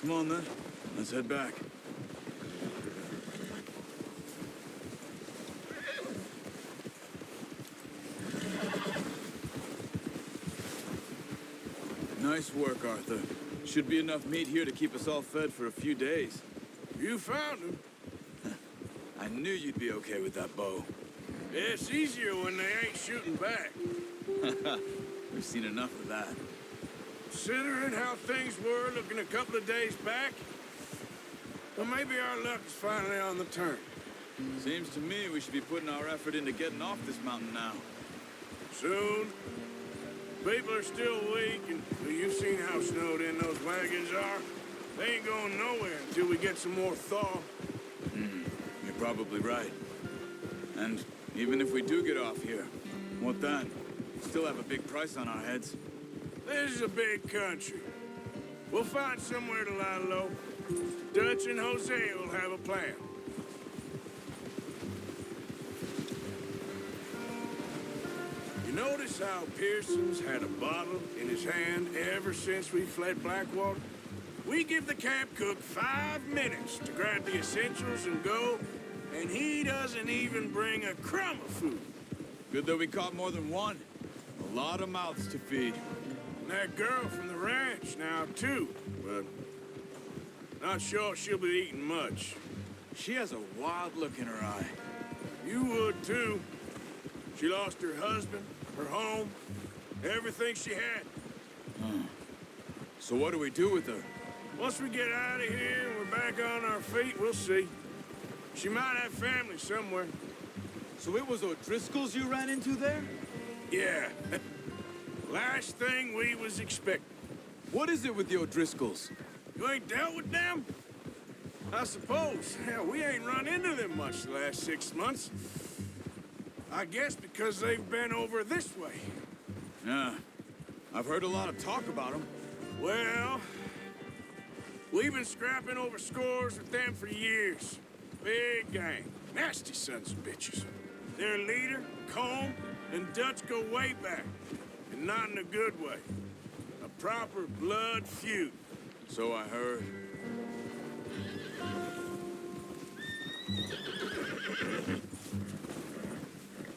Come on, then. Let's head back. Nice work, Arthur. Should be enough meat here to keep us all fed for a few days. You found him. I knew you'd be okay with that bow. It's easier when they ain't shooting back. We've seen enough of that. Considering how things were looking a couple of days back, well, maybe our luck is finally on the turn. Seems to me we should be putting our effort into getting off this mountain now. Soon. People are still weak, and you've seen how snowed in those wagons are. They ain't going nowhere until we get some more thaw. You're probably right. And even if we do get off here, what then? Still have a big price on our heads. This is a big country. We'll find somewhere to lie low. Dutch and Hosea will have a plan. You notice how Pearson's had a bottle in his hand ever since we fled Blackwater? We give the camp cook 5 minutes to grab the essentials and go, and he doesn't even bring a crumb of food. Good that we caught more than one. A lot of mouths to feed. And that girl from the ranch now, too, but not sure she'll be eating much. She has a wild look in her eye. You would, too. She lost her husband, her home, everything she had. So what do we do with her? Once we get out of here and we're back on our feet, we'll see. She might have family somewhere. So it was O'Driscoll's you ran into there? Yeah. Last thing we was expecting. What is it with the O'Driscolls? You ain't dealt with them? I suppose. Hell, we ain't run into them much the last 6 months. I guess because they've been over this way. Yeah. I've heard a lot of talk about them. Well, we've been scrapping over scores with them for years. Big gang. Nasty sons of bitches. Their leader, Colm, and Dutch go way back. And not in a good way. A proper blood feud. So I heard.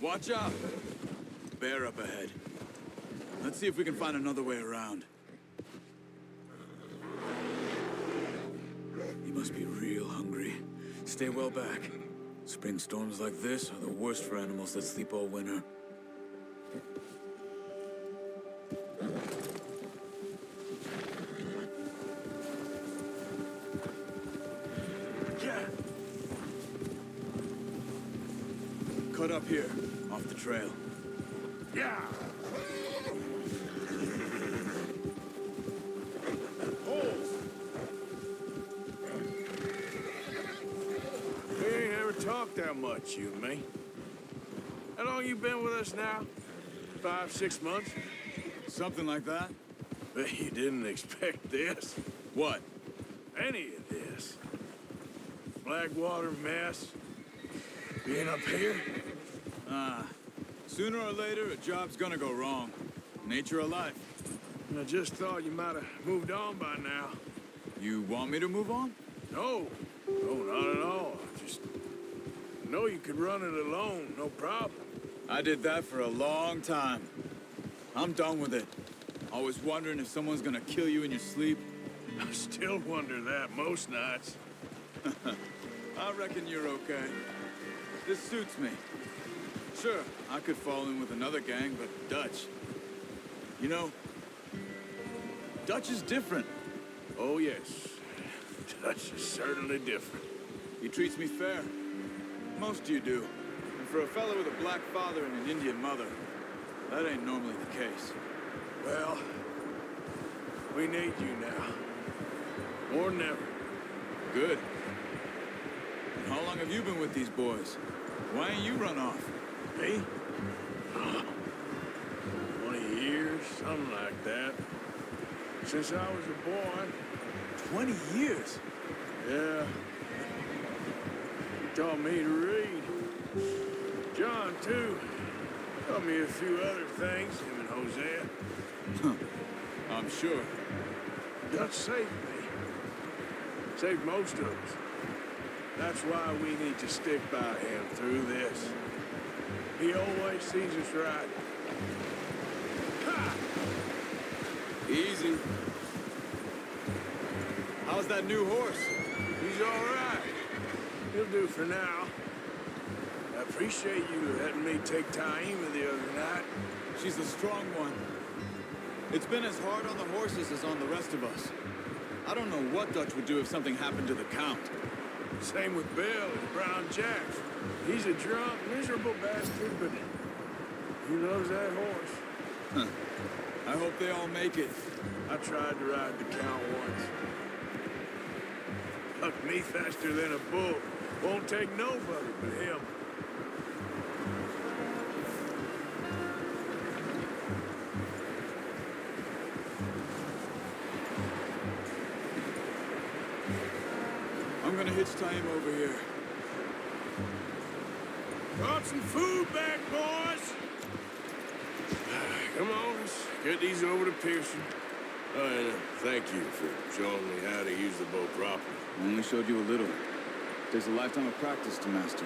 Watch out! Bear up ahead. Let's see if we can find another way around. He must be real hungry. Stay well back. Spring storms like this are the worst for animals that sleep all winter. Yeah. Cut up here, off the trail. Yeah. Holes. We ain't ever talked that much, you and me. How long you been with us now? 5, 6 months? Something like that? Bet you didn't expect this. What? Any of this. Blackwater mess. Being up here. Sooner or later, a job's gonna go wrong. Nature of life. I just thought you might have moved on by now. You want me to move on? No. No, not at all. Just know you could run it alone, no problem. I did that for a long time. I'm done with it. Always wondering if someone's gonna kill you in your sleep. I still wonder that most nights. I reckon you're okay. This suits me. Sure, I could fall in with another gang, but Dutch. You know, Dutch is different. Oh, yes. Dutch is certainly different. He treats me fair. Most of you do. And for a fellow with a black father and an Indian mother, that ain't normally the case. Well, we need you now. More than ever. Good. And how long have you been with these boys? Why ain't you run off? Me? 20 years, something like that. Since I was a boy. 20 years? Yeah. He taught me to read. John, too. Taught me a few other things, him and Hosea. I'm sure. Dutch saved me. Saved most of us. That's why we need to stick by him through this. He always sees us right. Ha! Easy. How's that new horse? He's all right. He'll do for now. I appreciate you letting me take Taima the other night. She's a strong one. It's been as hard on the horses as on the rest of us. I don't know what Dutch would do if something happened to the Count. Same with Bill and Brown Jack. He's a drunk, miserable bastard, but he loves that horse. Huh. I hope they all make it. I tried to ride the Count once. Hucked me faster than a bull. Won't take nobody but him. I'm gonna hitch Taima over here. Brought some food back, boys! Come on, let's get these over to Pearson. Oh, and thank you for showing me how to use the boat properly. I only showed you a little. Takes a lifetime of practice to master.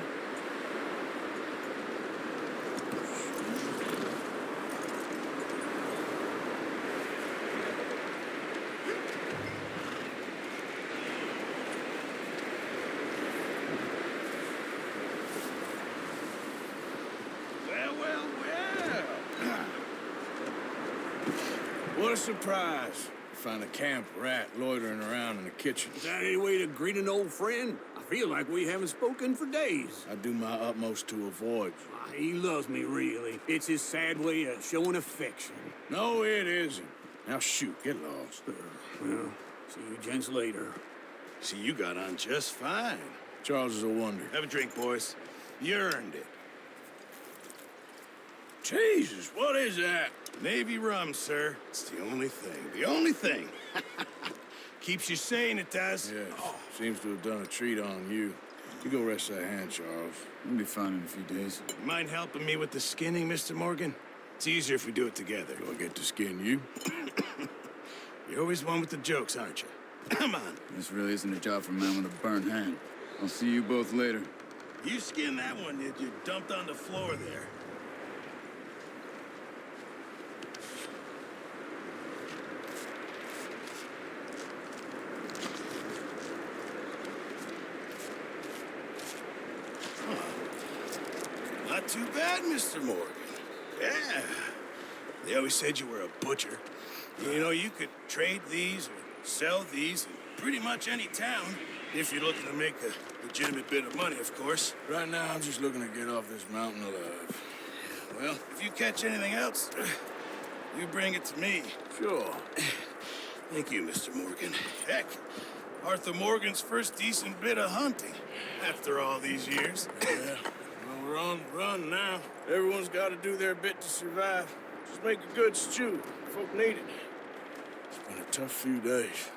What a surprise. Find a camp rat loitering around in the kitchen. Is that any way to greet an old friend? I feel like we haven't spoken for days. I do my utmost to avoid you. He loves me, really. It's his sad way of showing affection. No, it isn't. Now shoot, get lost. Well, see you gents later. See, you got on just fine. Charles is a wonder. Have a drink, boys. You earned it. Jesus, what is that? Navy rum, sir. It's the only thing. The only thing. Keeps you sane, it does. Yes. Seems to have done a treat on you. You go rest that hand, Charles. We'll be fine in a few days. You mind helping me with the skinning, Mr. Morgan? It's easier if we do it together. Do I get to skin you? You're always one with the jokes, aren't you? Come on. This really isn't a job for a man with a burnt hand. I'll see you both later. You skin that one that you dumped on the floor there. Not too bad, Mr. Morgan. Yeah. They always said you were a butcher. You know, you could trade these or sell these in pretty much any town if you're looking to make a legitimate bit of money, of course. Right now, I'm just looking to get off this mountain alive. Well, if you catch anything else, you bring it to me. Sure. Thank you, Mr. Morgan. Heck, Arthur Morgan's first decent bit of hunting after all these years. Yeah. Well, we're on the run now. Everyone's got to do their bit to survive. Just make a good stew. Folk need it. It's been a tough few days.